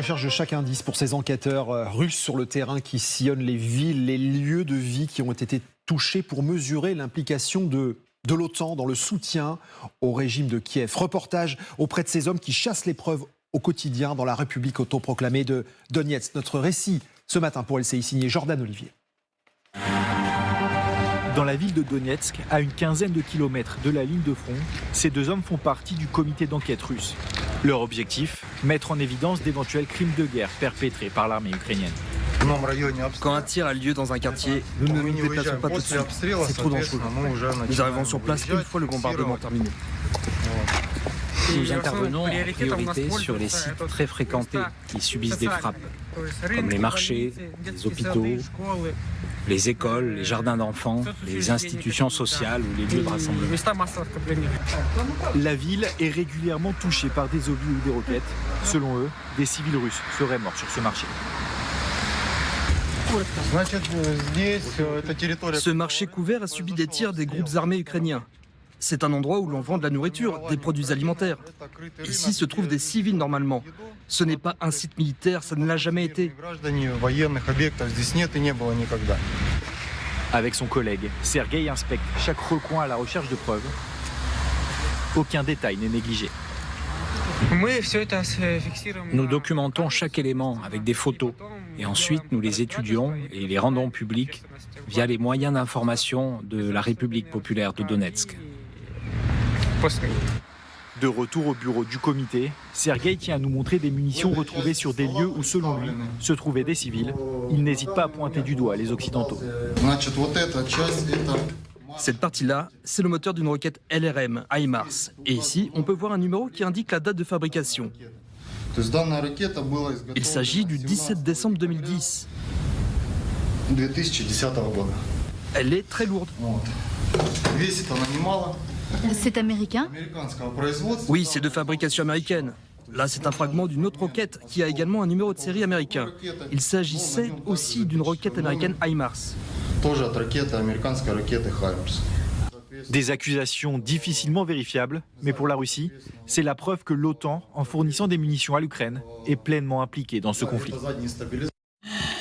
recherche de chaque indice pour ces enquêteurs russes sur le terrain qui sillonnent les villes, les lieux de vie qui ont été touchés pour mesurer l'implication de l'OTAN dans le soutien au régime de Kiev. Reportage auprès de ces hommes qui chassent les preuves au quotidien dans la République autoproclamée de Donetsk. Notre récit ce matin pour LCI signé Jordan Olivier. Dans la ville de Donetsk, à une quinzaine de kilomètres de la ligne de front, ces deux hommes font partie du comité d'enquête russe. Leur objectif, mettre en évidence d'éventuels crimes de guerre perpétrés par l'armée ukrainienne. Quand un tir a lieu dans un quartier, nous ne nous déplaçons pas tout de suite. C'est trop dangereux. Nous arrivons sur place une fois le bombardement terminé. Nous intervenons en priorité sur les sites très fréquentés qui subissent des frappes, comme les marchés, les hôpitaux, les écoles, les jardins d'enfants, les institutions sociales ou les lieux de rassemblement. La ville est régulièrement touchée par des obus ou des roquettes. Selon eux, des civils russes seraient morts sur ce marché. Ce marché couvert a subi des tirs des groupes armés ukrainiens. C'est un endroit où l'on vend de la nourriture, des produits alimentaires. Ici se trouvent des civils normalement. Ce n'est pas un site militaire, ça ne l'a jamais été. Avec son collègue, Sergueï inspecte chaque recoin à la recherche de preuves. Aucun détail n'est négligé. Nous documentons chaque élément avec des photos et ensuite nous les étudions et les rendons publics via les moyens d'information de la République populaire de Donetsk. De retour au bureau du comité, Sergueï tient à nous montrer des munitions retrouvées sur des lieux où, selon lui, se trouvaient des civils. Il n'hésite pas à pointer du doigt les Occidentaux. Cette partie-là, c'est le moteur d'une roquette LRM, HIMARS. Et ici, on peut voir un numéro qui indique la date de fabrication. Il s'agit du 17 décembre 2010. Elle est très lourde. C'est américain? Oui, c'est de fabrication américaine. Là, c'est un fragment d'une autre roquette qui a également un numéro de série américain. Il s'agissait aussi d'une roquette américaine HIMARS. Des accusations difficilement vérifiables, mais pour la Russie, c'est la preuve que l'OTAN, en fournissant des munitions à l'Ukraine, est pleinement impliquée dans ce conflit.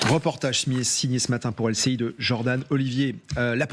Reportage signé ce matin pour LCI de Jordan Olivier.